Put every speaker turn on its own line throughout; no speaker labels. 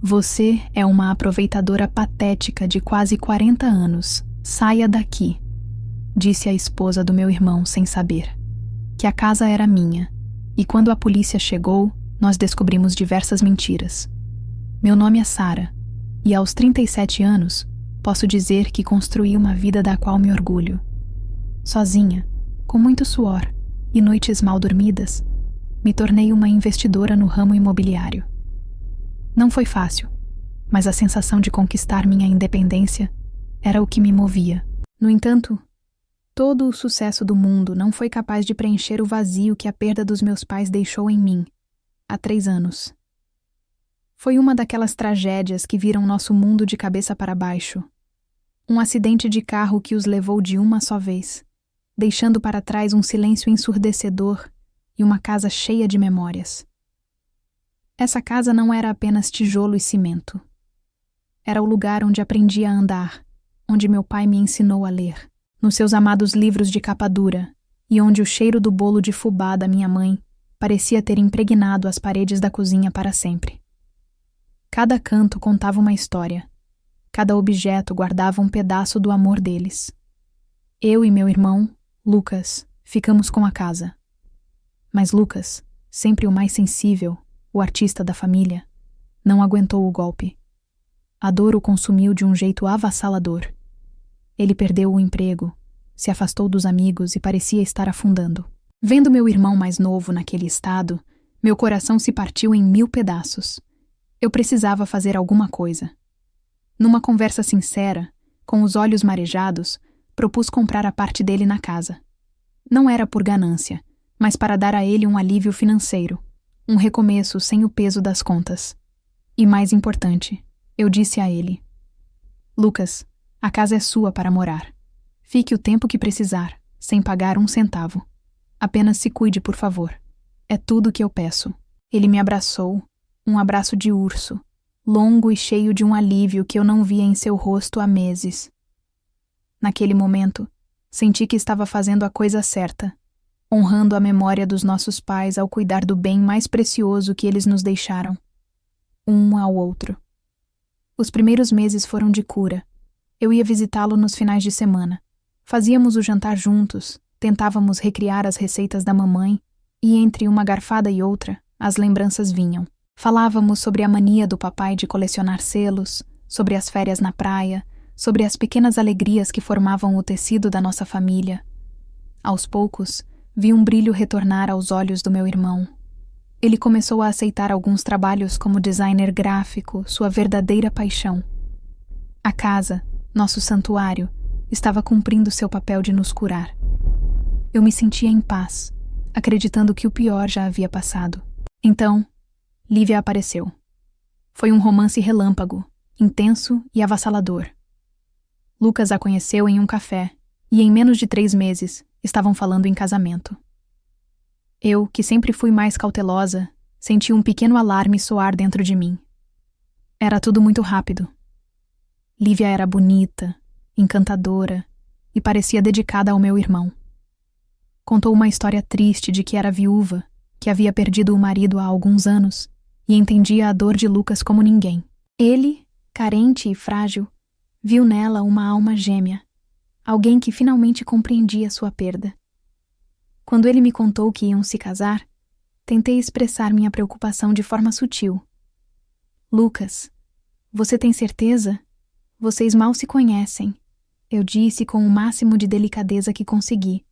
Você é uma aproveitadora patética de quase 40 anos. Saia daqui, disse a esposa do meu irmão sem saber. Que a casa era minha, e quando a polícia chegou, nós descobrimos diversas mentiras. Meu nome é Sara, e aos 37 anos, posso dizer que construí uma vida da qual me orgulho. Sozinha, com muito suor e noites mal dormidas, me tornei uma investidora no ramo imobiliário. Não foi fácil, mas a sensação de conquistar minha independência era o que me movia. No entanto, todo o sucesso do mundo não foi capaz de preencher o vazio que a perda dos meus pais deixou em mim, há 3 anos. Foi uma daquelas tragédias que viram nosso mundo de cabeça para baixo. Um acidente de carro que os levou de uma só vez, deixando para trás um silêncio ensurdecedor e uma casa cheia de memórias. Essa casa não era apenas tijolo e cimento. Era o lugar onde aprendi a andar, onde meu pai me ensinou a ler, nos seus amados livros de capa dura, e onde o cheiro do bolo de fubá da minha mãe parecia ter impregnado as paredes da cozinha para sempre. Cada canto contava uma história. Cada objeto guardava um pedaço do amor deles. Eu e meu irmão, Lucas, ficamos com a casa. Mas Lucas, sempre o mais sensível, o artista da família, não aguentou o golpe. A dor o consumiu de um jeito avassalador. Ele perdeu o emprego, se afastou dos amigos e parecia estar afundando. Vendo meu irmão mais novo naquele estado, meu coração se partiu em 1000 pedaços. Eu precisava fazer alguma coisa. Numa conversa sincera, com os olhos marejados, propus comprar a parte dele na casa. Não era por ganância, mas para dar a ele um alívio financeiro, um recomeço sem o peso das contas. E mais importante, eu disse a ele: Lucas, a casa é sua para morar. Fique o tempo que precisar, sem pagar 1 centavo. Apenas se cuide, por favor. É tudo o que eu peço. Ele me abraçou, um abraço de urso, longo e cheio de um alívio que eu não via em seu rosto há meses. Naquele momento, senti que estava fazendo a coisa certa, honrando a memória dos nossos pais ao cuidar do bem mais precioso que eles nos deixaram, um ao outro. Os primeiros meses foram de cura. Eu ia visitá-lo nos finais de semana. Fazíamos o jantar juntos, tentávamos recriar as receitas da mamãe, e entre uma garfada e outra, as lembranças vinham. Falávamos sobre a mania do papai de colecionar selos, sobre as férias na praia, sobre as pequenas alegrias que formavam o tecido da nossa família. Aos poucos, vi um brilho retornar aos olhos do meu irmão. Ele começou a aceitar alguns trabalhos como designer gráfico, sua verdadeira paixão. A casa, nosso santuário, estava cumprindo seu papel de nos curar. Eu me sentia em paz, acreditando que o pior já havia passado. Então, Lívia apareceu. Foi um romance relâmpago, intenso e avassalador. Lucas a conheceu em um café, e em menos de 3 meses, estavam falando em casamento. Eu, que sempre fui mais cautelosa, senti um pequeno alarme soar dentro de mim. Era tudo muito rápido. Lívia era bonita, encantadora e parecia dedicada ao meu irmão. Contou uma história triste de que era viúva, que havia perdido o marido há alguns anos e entendia a dor de Lucas como ninguém. Ele, carente e frágil, viu nela uma alma gêmea, alguém que finalmente compreendia sua perda. Quando ele me contou que iam se casar, tentei expressar minha preocupação de forma sutil. Lucas, você tem certeza? Vocês mal se conhecem, eu disse com o máximo de delicadeza que consegui.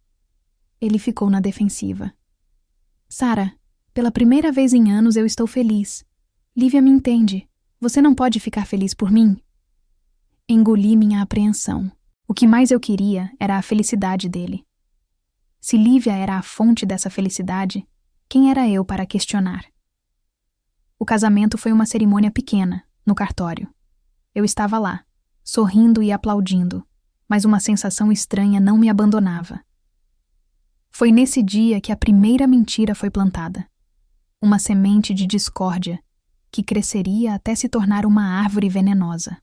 Ele ficou na defensiva. Sara, pela primeira vez em anos eu estou feliz. Lívia me entende. Você não pode ficar feliz por mim? Engoli minha apreensão. O que mais eu queria era a felicidade dele. Se Lívia era a fonte dessa felicidade, quem era eu para questionar? O casamento foi uma cerimônia pequena, no cartório. Eu estava lá, sorrindo e aplaudindo, mas uma sensação estranha não me abandonava. Foi nesse dia que a primeira mentira foi plantada. Uma semente de discórdia, que cresceria até se tornar uma árvore venenosa.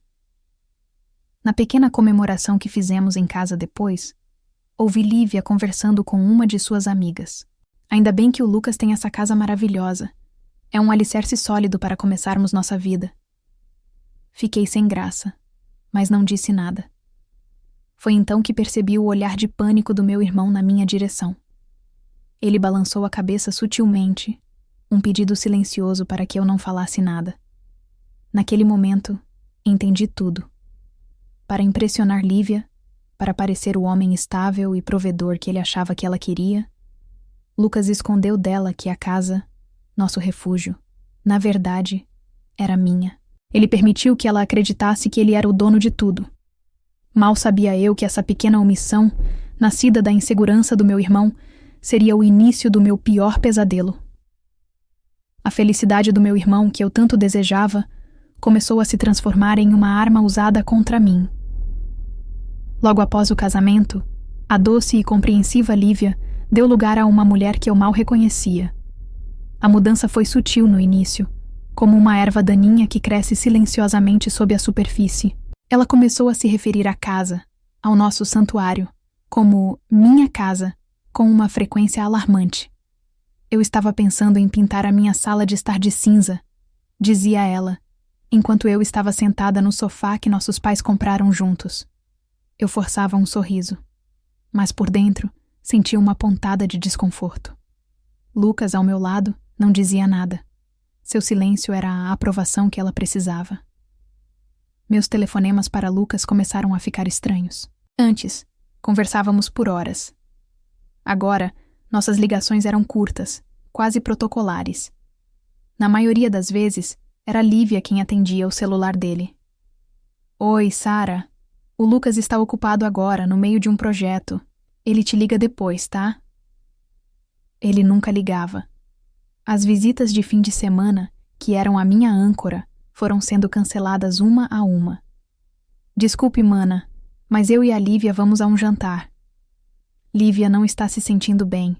Na pequena comemoração que fizemos em casa depois, ouvi Lívia conversando com uma de suas amigas. Ainda bem que o Lucas tem essa casa maravilhosa. É um alicerce sólido para começarmos nossa vida. Fiquei sem graça, mas não disse nada. Foi então que percebi o olhar de pânico do meu irmão na minha direção. Ele balançou a cabeça sutilmente, um pedido silencioso para que eu não falasse nada. Naquele momento, entendi tudo. Para impressionar Lívia, para parecer o homem estável e provedor que ele achava que ela queria, Lucas escondeu dela que a casa, nosso refúgio, na verdade, era minha. Ele permitiu que ela acreditasse que ele era o dono de tudo. Mal sabia eu que essa pequena omissão, nascida da insegurança do meu irmão, seria o início do meu pior pesadelo. A felicidade do meu irmão, que eu tanto desejava, começou a se transformar em uma arma usada contra mim. Logo após o casamento, a doce e compreensiva Lívia deu lugar a uma mulher que eu mal reconhecia. A mudança foi sutil no início, como uma erva daninha que cresce silenciosamente sob a superfície. Ela começou a se referir à casa, ao nosso santuário, como minha casa, com uma frequência alarmante. Eu estava pensando em pintar a minha sala de estar de cinza, dizia ela, enquanto eu estava sentada no sofá que nossos pais compraram juntos. Eu forçava um sorriso, mas por dentro sentia uma pontada de desconforto. Lucas, ao meu lado, não dizia nada. Seu silêncio era a aprovação que ela precisava. Meus telefonemas para Lucas começaram a ficar estranhos. Antes, conversávamos por horas. Agora, nossas ligações eram curtas, quase protocolares. Na maioria das vezes, era Lívia quem atendia o celular dele. Oi, Sara. O Lucas está ocupado agora, no meio de um projeto. Ele te liga depois, tá? Ele nunca ligava. As visitas de fim de semana, que eram a minha âncora, foram sendo canceladas uma a uma. Desculpe, mana, mas eu e a Lívia vamos a um jantar. Lívia não está se sentindo bem.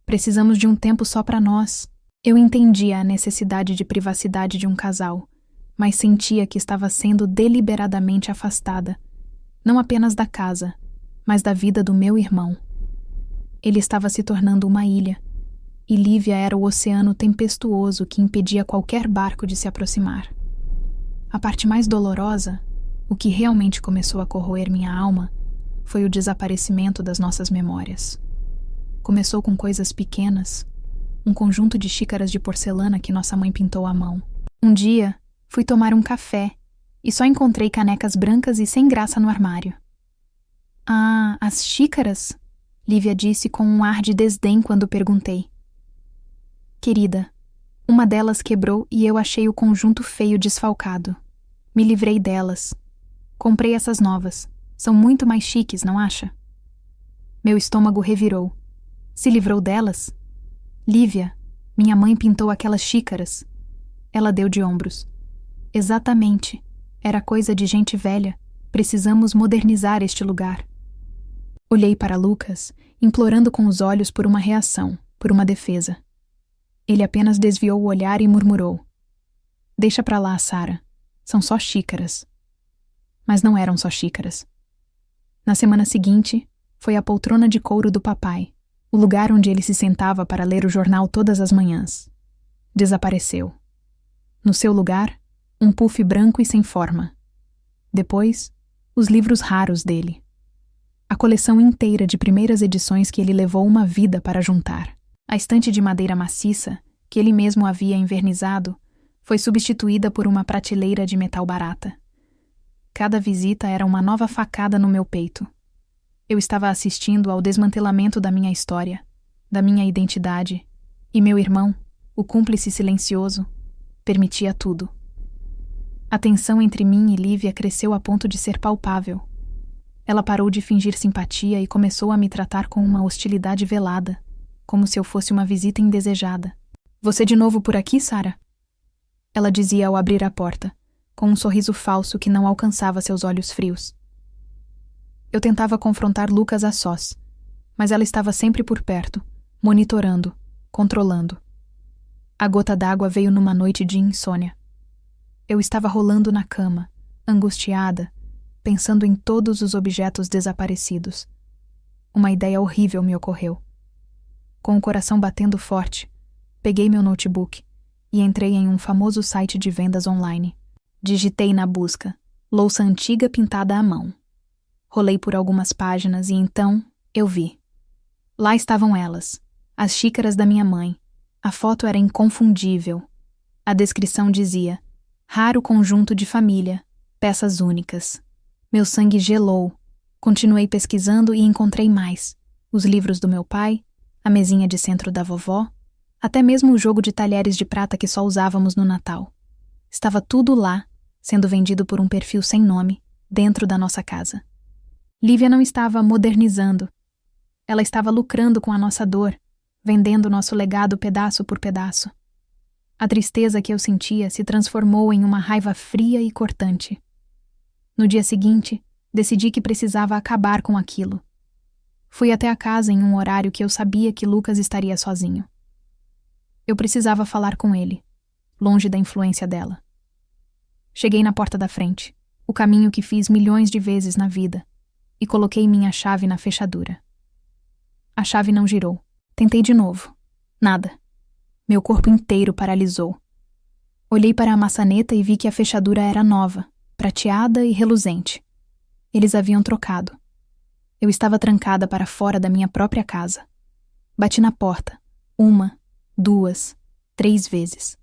Precisamos de um tempo só para nós. Eu entendia a necessidade de privacidade de um casal, mas sentia que estava sendo deliberadamente afastada, não apenas da casa, mas da vida do meu irmão. Ele estava se tornando uma ilha, e Lívia era o oceano tempestuoso que impedia qualquer barco de se aproximar. A parte mais dolorosa, o que realmente começou a corroer minha alma, foi o desaparecimento das nossas memórias. Começou com coisas pequenas, um conjunto de xícaras de porcelana que nossa mãe pintou à mão. Um dia, fui tomar um café e só encontrei canecas brancas e sem graça no armário. Ah, as xícaras? Lívia disse com um ar de desdém quando perguntei. Querida, uma delas quebrou e eu achei o conjunto feio desfalcado. Me livrei delas. Comprei essas novas. São muito mais chiques, não acha? Meu estômago revirou. Se livrou delas? Lívia, minha mãe pintou aquelas xícaras. Ela deu de ombros. Exatamente. Era coisa de gente velha. Precisamos modernizar este lugar. Olhei para Lucas, implorando com os olhos por uma reação, por uma defesa. Ele apenas desviou o olhar e murmurou. Deixa pra lá, Sara. São só xícaras. Mas não eram só xícaras. Na semana seguinte, foi a poltrona de couro do papai, o lugar onde ele se sentava para ler o jornal todas as manhãs. Desapareceu. No seu lugar, um puff branco e sem forma. Depois, os livros raros dele. A coleção inteira de primeiras edições que ele levou uma vida para juntar. A estante de madeira maciça, que ele mesmo havia envernizado, foi substituída por uma prateleira de metal barata. Cada visita era uma nova facada no meu peito. Eu estava assistindo ao desmantelamento da minha história, da minha identidade, e meu irmão, o cúmplice silencioso, permitia tudo. A tensão entre mim e Lívia cresceu a ponto de ser palpável. Ela parou de fingir simpatia e começou a me tratar com uma hostilidade velada, como se eu fosse uma visita indesejada. Você de novo por aqui, Sara? Ela dizia ao abrir a porta, com um sorriso falso que não alcançava seus olhos frios. Eu tentava confrontar Lucas a sós, mas ela estava sempre por perto, monitorando, controlando. A gota d'água veio numa noite de insônia. Eu estava rolando na cama, angustiada, pensando em todos os objetos desaparecidos. Uma ideia horrível me ocorreu. Com o coração batendo forte, peguei meu notebook e entrei em um famoso site de vendas online. Digitei na busca, louça antiga pintada à mão. Rolei por algumas páginas e então eu vi. Lá estavam elas, as xícaras da minha mãe. A foto era inconfundível. A descrição dizia: raro conjunto de família, peças únicas. Meu sangue gelou. Continuei pesquisando e encontrei mais. Os livros do meu pai, a mesinha de centro da vovó, até mesmo o jogo de talheres de prata que só usávamos no Natal. Estava tudo lá, sendo vendido por um perfil sem nome, dentro da nossa casa. Lívia não estava modernizando. Ela estava lucrando com a nossa dor, vendendo nosso legado pedaço por pedaço. A tristeza que eu sentia se transformou em uma raiva fria e cortante. No dia seguinte, decidi que precisava acabar com aquilo. Fui até a casa em um horário que eu sabia que Lucas estaria sozinho. Eu precisava falar com ele, longe da influência dela. Cheguei na porta da frente, o caminho que fiz milhões de vezes na vida, e coloquei minha chave na fechadura. A chave não girou. Tentei de novo. Nada. Meu corpo inteiro paralisou. Olhei para a maçaneta e vi que a fechadura era nova, prateada e reluzente. Eles haviam trocado. Eu estava trancada para fora da minha própria casa. Bati na porta. 1, 2, 3 vezes.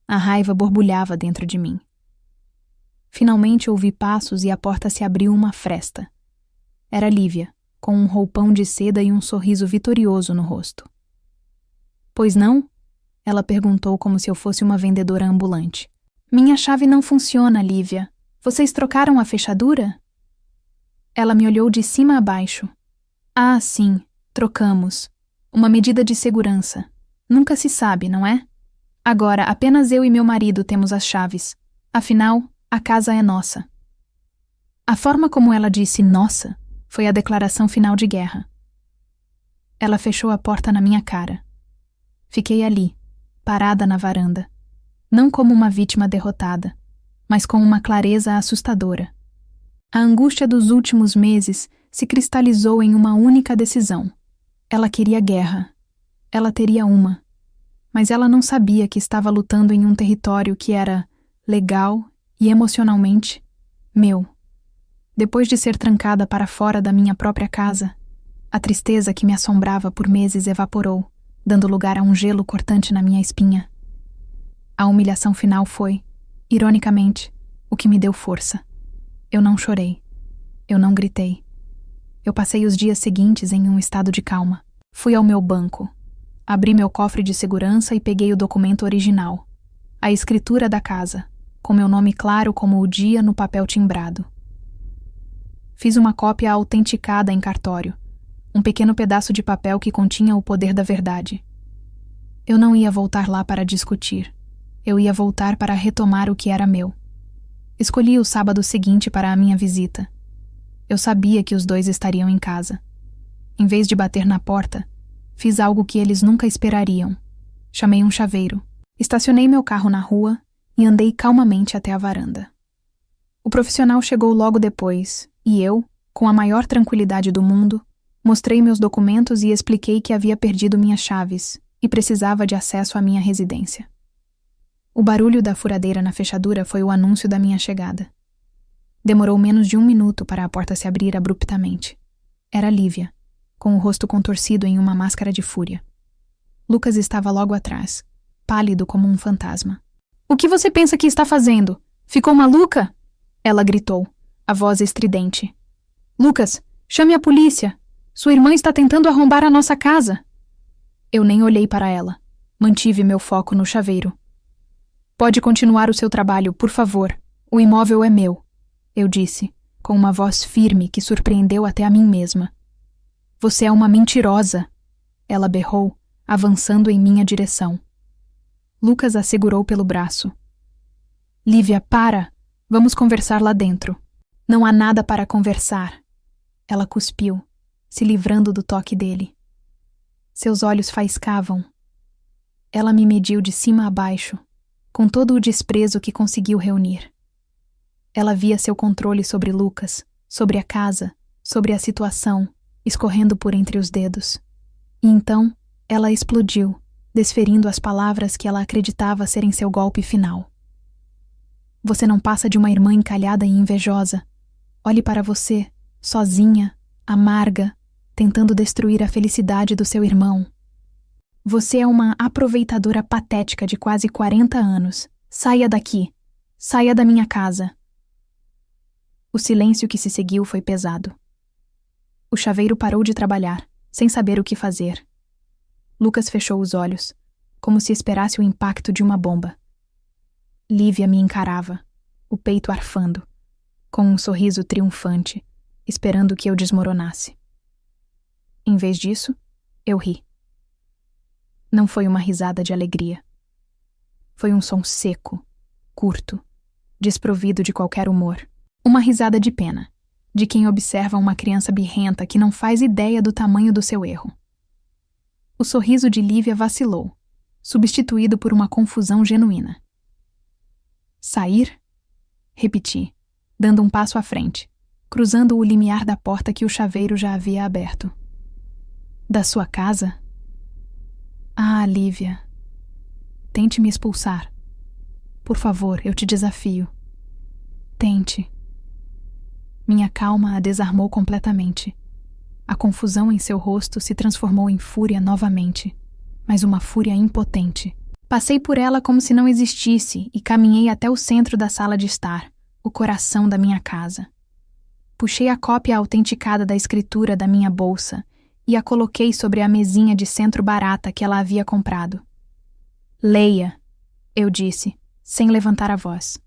A raiva borbulhava dentro de mim. Finalmente ouvi passos e a porta se abriu uma fresta. Era Lívia, com um roupão de seda e um sorriso vitorioso no rosto. Pois não? Ela perguntou como se eu fosse uma vendedora ambulante. Minha chave não funciona, Lívia. Vocês trocaram a fechadura? Ela me olhou de cima a baixo. Ah, sim, trocamos. Uma medida de segurança. Nunca se sabe, não é? Agora, apenas eu e meu marido temos as chaves. Afinal, a casa é nossa. A forma como ela disse nossa foi a declaração final de guerra. Ela fechou a porta na minha cara. Fiquei ali, parada na varanda, não como uma vítima derrotada, mas com uma clareza assustadora. A angústia dos últimos meses se cristalizou em uma única decisão. Ela queria guerra. Ela teria uma. Mas ela não sabia que estava lutando em um território que era legal e emocionalmente meu. Depois de ser trancada para fora da minha própria casa, a tristeza que me assombrava por meses evaporou, dando lugar a um gelo cortante na minha espinha. A humilhação final foi, ironicamente, o que me deu força. Eu não chorei. Eu não gritei. Eu passei os dias seguintes em um estado de calma. Fui ao meu banco. Abri meu cofre de segurança e peguei o documento original. A escritura da casa, com meu nome claro como o dia no papel timbrado. Fiz uma cópia autenticada em cartório. Um pequeno pedaço de papel que continha o poder da verdade. Eu não ia voltar lá para discutir. Eu ia voltar para retomar o que era meu. Escolhi o sábado seguinte para a minha visita. Eu sabia que os dois estariam em casa. Em vez de bater na porta, fiz algo que eles nunca esperariam. Chamei um chaveiro, estacionei meu carro na rua e andei calmamente até a varanda. O profissional chegou logo depois e eu, com a maior tranquilidade do mundo, mostrei meus documentos e expliquei que havia perdido minhas chaves e precisava de acesso à minha residência. O barulho da furadeira na fechadura foi o anúncio da minha chegada. Demorou menos de 1 minuto para a porta se abrir abruptamente. Era Lívia, com o rosto contorcido em uma máscara de fúria. Lucas estava logo atrás, pálido como um fantasma. "O que você pensa que está fazendo? Ficou maluca?" Ela gritou, a voz estridente. "Lucas, chame a polícia! Sua irmã está tentando arrombar a nossa casa!" Eu nem olhei para ela. Mantive meu foco no chaveiro. "Pode continuar o seu trabalho, por favor. O imóvel é meu", eu disse, com uma voz firme que surpreendeu até a mim mesma. "Você é uma mentirosa!" Ela berrou, avançando em minha direção. Lucas a segurou pelo braço. "Lívia, para! Vamos conversar lá dentro." "Não há nada para conversar." Ela cuspiu, se livrando do toque dele. Seus olhos faiscavam. Ela me mediu de cima a baixo, com todo o desprezo que conseguiu reunir. Ela via seu controle sobre Lucas, sobre a casa, sobre a situação, escorrendo por entre os dedos. E então, ela explodiu, desferindo as palavras que ela acreditava serem seu golpe final. Você não passa de uma irmã encalhada e invejosa. Olhe para você, sozinha, amarga, tentando destruir a felicidade do seu irmão. Você é uma aproveitadora patética de quase 40 anos. Saia daqui. Saia da minha casa. O silêncio que se seguiu foi pesado. O chaveiro parou de trabalhar, sem saber o que fazer. Lucas fechou os olhos, como se esperasse o impacto de uma bomba. Lívia me encarava, o peito arfando, com um sorriso triunfante, esperando que eu desmoronasse. Em vez disso, eu ri. Não foi uma risada de alegria. Foi um som seco, curto, desprovido de qualquer humor. Uma risada de pena, de quem observa uma criança birrenta que não faz ideia do tamanho do seu erro. O sorriso de Lívia vacilou, substituído por uma confusão genuína. Sair? Repeti, dando um passo à frente, cruzando o limiar da porta que o chaveiro já havia aberto. Da sua casa? Ah, Lívia. Tente me expulsar. Por favor, eu te desafio. Tente. Minha calma a desarmou completamente. A confusão em seu rosto se transformou em fúria novamente, mas uma fúria impotente. Passei por ela como se não existisse e caminhei até o centro da sala de estar, o coração da minha casa. Puxei a cópia autenticada da escritura da minha bolsa e a coloquei sobre a mesinha de centro barata que ela havia comprado. Leia, eu disse, sem levantar a voz.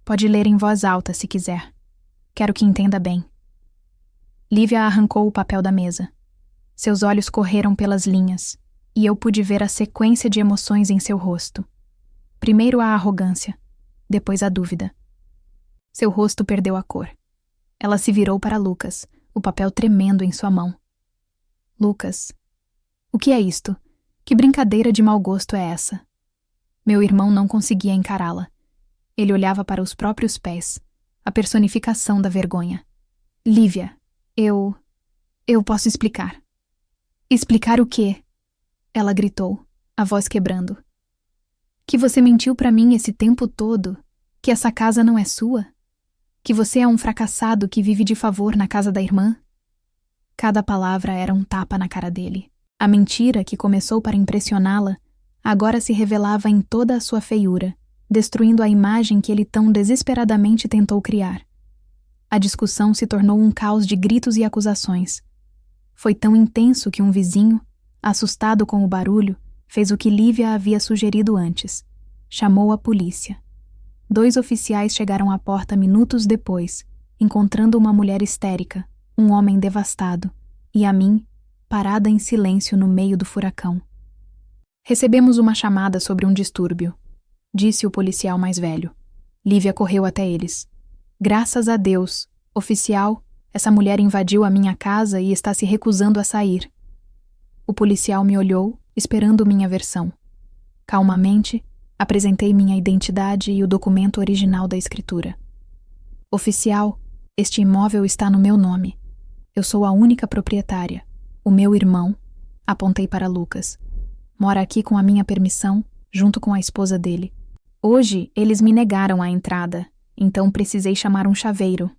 Pode ler em voz alta se quiser. Quero que entenda bem. Lívia arrancou o papel da mesa. Seus olhos correram pelas linhas, e eu pude ver a sequência de emoções em seu rosto. Primeiro a arrogância, depois a dúvida. Seu rosto perdeu a cor. Ela se virou para Lucas, o papel tremendo em sua mão. Lucas, o que é isto? Que brincadeira de mau gosto é essa? Meu irmão não conseguia encará-la. Ele olhava para os próprios pés, a personificação da vergonha. Lívia, eu posso explicar. Explicar o quê? Ela gritou, a voz quebrando. Que você mentiu para mim esse tempo todo? Que essa casa não é sua? Que você é um fracassado que vive de favor na casa da irmã? Cada palavra era um tapa na cara dele. A mentira que começou para impressioná-la agora se revelava em toda a sua feiura, destruindo a imagem que ele tão desesperadamente tentou criar. A discussão se tornou um caos de gritos e acusações. Foi tão intenso que um vizinho, assustado com o barulho, fez o que Lívia havia sugerido antes. Chamou a polícia. 2 oficiais chegaram à porta minutos depois, encontrando uma mulher histérica, um homem devastado, e a mim, parada em silêncio no meio do furacão. Recebemos uma chamada sobre um distúrbio, disse o policial mais velho. Lívia correu até eles. Graças a Deus, oficial, essa mulher invadiu a minha casa e está se recusando a sair. O policial me olhou, esperando minha versão. Calmamente, apresentei minha identidade e o documento original da escritura. Oficial, este imóvel está no meu nome. Eu sou a única proprietária. O meu irmão, apontei para Lucas, mora aqui com a minha permissão, junto com a esposa dele. Hoje, eles me negaram a entrada, então precisei chamar um chaveiro.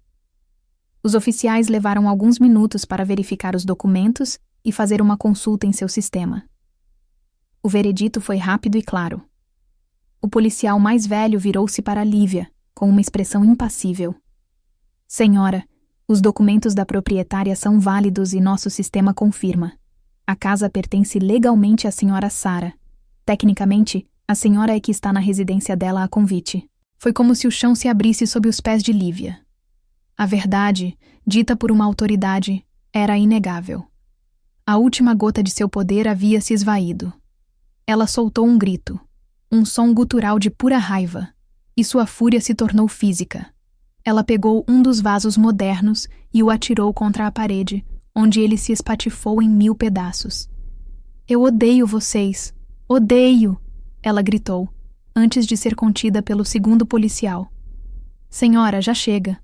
Os oficiais levaram alguns minutos para verificar os documentos e fazer uma consulta em seu sistema. O veredito foi rápido e claro. O policial mais velho virou-se para Lívia, com uma expressão impassível. Senhora, os documentos da proprietária são válidos e nosso sistema confirma. A casa pertence legalmente à senhora Sara. Tecnicamente, a senhora é que está na residência dela a convite. Foi como se o chão se abrisse sob os pés de Lívia. A verdade, dita por uma autoridade, era inegável. A última gota de seu poder havia se esvaído. Ela soltou um grito, um som gutural de pura raiva, e sua fúria se tornou física. Ela pegou um dos vasos modernos e o atirou contra a parede, onde ele se espatifou em 1000 pedaços. Eu odeio vocês! Odeio! Ela gritou, antes de ser contida pelo segundo policial. Senhora, já chega.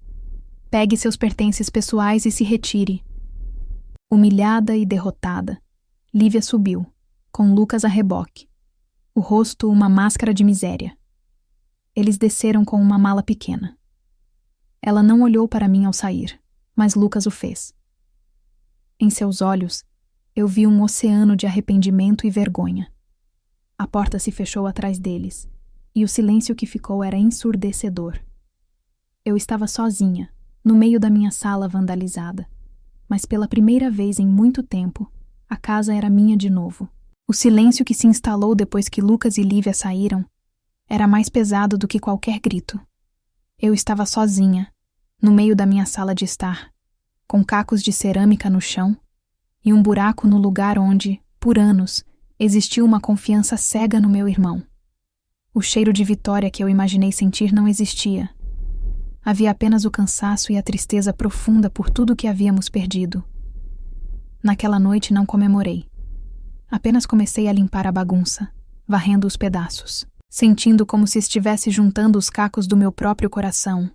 Pegue seus pertences pessoais e se retire. Humilhada e derrotada, Lívia subiu, com Lucas a reboque. O rosto uma máscara de miséria. Eles desceram com uma mala pequena. Ela não olhou para mim ao sair, mas Lucas o fez. Em seus olhos, eu vi um oceano de arrependimento e vergonha. A porta se fechou atrás deles, e o silêncio que ficou era ensurdecedor. Eu estava sozinha, no meio da minha sala vandalizada, mas pela primeira vez em muito tempo, a casa era minha de novo. O silêncio que se instalou depois que Lucas e Lívia saíram era mais pesado do que qualquer grito. Eu estava sozinha, no meio da minha sala de estar, com cacos de cerâmica no chão e um buraco no lugar onde, por anos, existiu uma confiança cega no meu irmão. O cheiro de vitória que eu imaginei sentir não existia. Havia apenas o cansaço e a tristeza profunda por tudo que havíamos perdido. Naquela noite não comemorei. Apenas comecei a limpar a bagunça, varrendo os pedaços, sentindo como se estivesse juntando os cacos do meu próprio coração.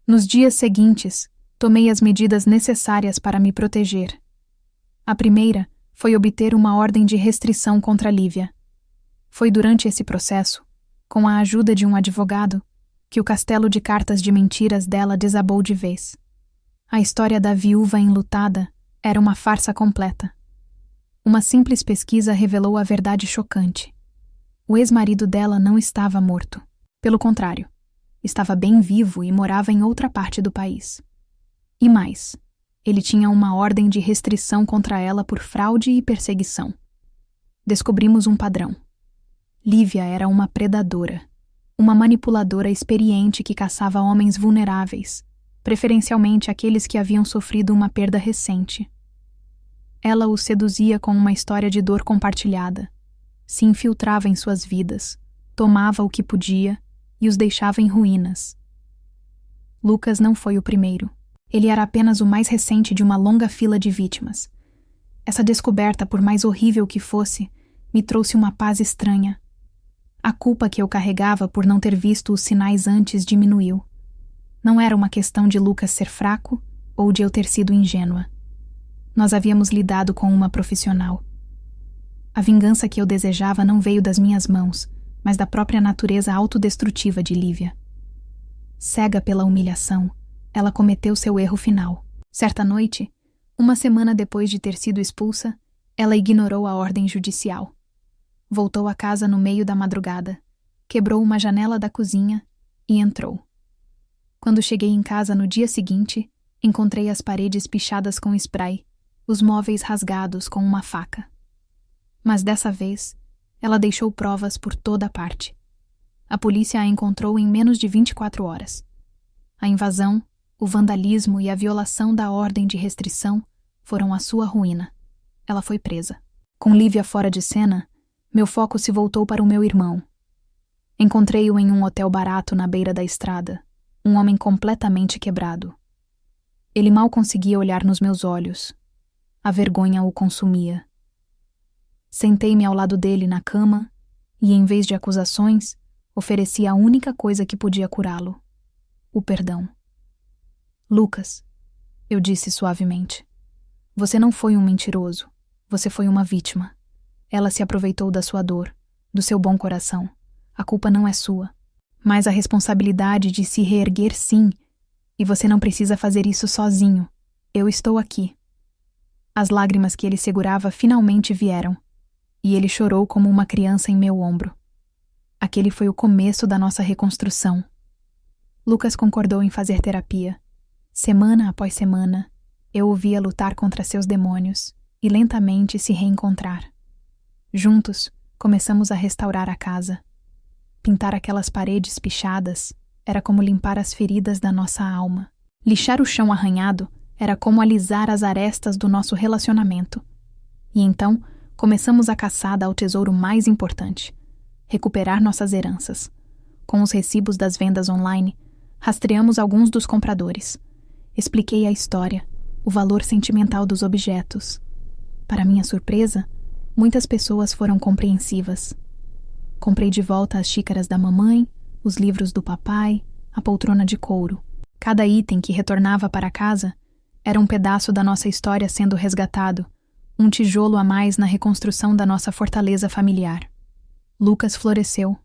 Nos dias seguintes, tomei as medidas necessárias para me proteger. A primeira foi obter uma ordem de restrição contra Lívia. Foi durante esse processo, com a ajuda de um advogado, que o castelo de cartas de mentiras dela desabou de vez. A história da viúva enlutada era uma farsa completa. Uma simples pesquisa revelou a verdade chocante. O ex-marido dela não estava morto. Pelo contrário, estava bem vivo e morava em outra parte do país. E mais, ele tinha uma ordem de restrição contra ela por fraude e perseguição. Descobrimos um padrão. Lívia era uma predadora, uma manipuladora experiente que caçava homens vulneráveis, preferencialmente aqueles que haviam sofrido uma perda recente. Ela os seduzia com uma história de dor compartilhada, se infiltrava em suas vidas, tomava o que podia e os deixava em ruínas. Lucas não foi o primeiro. Ele era apenas o mais recente de uma longa fila de vítimas. Essa descoberta, por mais horrível que fosse, me trouxe uma paz estranha. A culpa que eu carregava por não ter visto os sinais antes diminuiu. Não era uma questão de Lucas ser fraco ou de eu ter sido ingênua. Nós havíamos lidado com uma profissional. A vingança que eu desejava não veio das minhas mãos, mas da própria natureza autodestrutiva de Lívia. Cega pela humilhação, ela cometeu seu erro final. Certa noite, uma semana depois de ter sido expulsa, ela ignorou a ordem judicial. Voltou à casa no meio da madrugada, quebrou uma janela da cozinha e entrou. Quando cheguei em casa no dia seguinte, encontrei as paredes pichadas com spray, os móveis rasgados com uma faca. Mas dessa vez, ela deixou provas por toda parte. A polícia a encontrou em menos de 24 horas. A invasão, o vandalismo e a violação da ordem de restrição foram a sua ruína. Ela foi presa. Com Lívia fora de cena, meu foco se voltou para o meu irmão. Encontrei-o em um hotel barato na beira da estrada, um homem completamente quebrado. Ele mal conseguia olhar nos meus olhos. A vergonha o consumia. Sentei-me ao lado dele na cama e, em vez de acusações, ofereci a única coisa que podia curá-lo: o perdão. Lucas, eu disse suavemente, você não foi um mentiroso, você foi uma vítima. Ela se aproveitou da sua dor, do seu bom coração. A culpa não é sua, mas a responsabilidade de se reerguer sim, e você não precisa fazer isso sozinho. Eu estou aqui. As lágrimas que ele segurava finalmente vieram, e ele chorou como uma criança em meu ombro. Aquele foi o começo da nossa reconstrução. Lucas concordou em fazer terapia. Semana após semana, eu o via lutar contra seus demônios e lentamente se reencontrar. Juntos, começamos a restaurar a casa. Pintar aquelas paredes pichadas era como limpar as feridas da nossa alma. Lixar o chão arranhado era como alisar as arestas do nosso relacionamento. E então, começamos a caçada ao tesouro mais importante: recuperar nossas heranças. Com os recibos das vendas online, rastreamos alguns dos compradores. Expliquei a história, o valor sentimental dos objetos. Para minha surpresa, muitas pessoas foram compreensivas. Comprei de volta as xícaras da mamãe, os livros do papai, a poltrona de couro. Cada item que retornava para casa era um pedaço da nossa história sendo resgatado, um tijolo a mais na reconstrução da nossa fortaleza familiar. Lucas floresceu.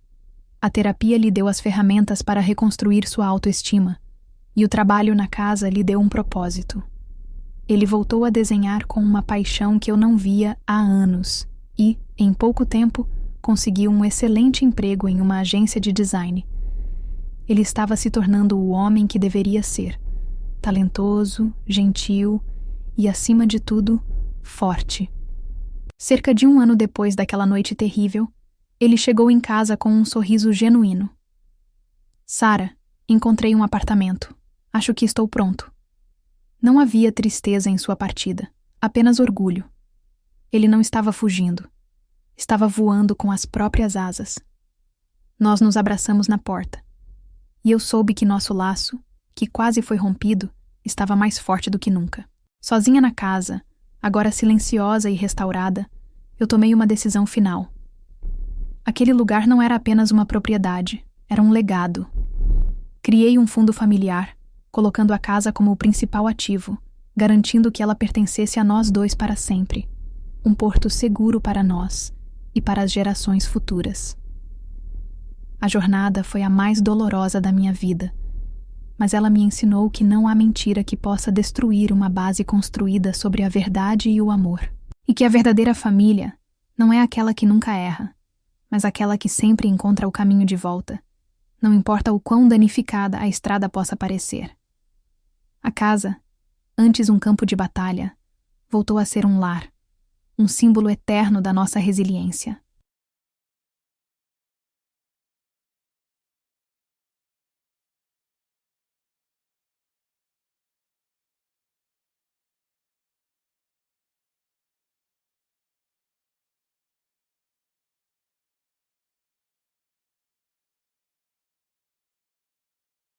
A terapia lhe deu as ferramentas para reconstruir sua autoestima, e o trabalho na casa lhe deu um propósito. Ele voltou a desenhar com uma paixão que eu não via há anos e, em pouco tempo, conseguiu um excelente emprego em uma agência de design. Ele estava se tornando o homem que deveria ser, talentoso, gentil e, acima de tudo, forte. Cerca de 1 ano depois daquela noite terrível, ele chegou em casa com um sorriso genuíno. Sarah, encontrei um apartamento. Acho que estou pronto. Não havia tristeza em sua partida, apenas orgulho. Ele não estava fugindo. Estava voando com as próprias asas. Nós nos abraçamos na porta. E eu soube que nosso laço, que quase foi rompido, estava mais forte do que nunca. Sozinha na casa, agora silenciosa e restaurada, eu tomei uma decisão final. Aquele lugar não era apenas uma propriedade, era um legado. Criei um fundo familiar, colocando a casa como o principal ativo, garantindo que ela pertencesse a nós dois para sempre. Um porto seguro para nós e para as gerações futuras. A jornada foi a mais dolorosa da minha vida, mas ela me ensinou que não há mentira que possa destruir uma base construída sobre a verdade e o amor. E que a verdadeira família não é aquela que nunca erra, mas aquela que sempre encontra o caminho de volta, não importa o quão danificada a estrada possa parecer. A casa, antes um campo de batalha, voltou a ser um lar, um símbolo eterno da nossa resiliência.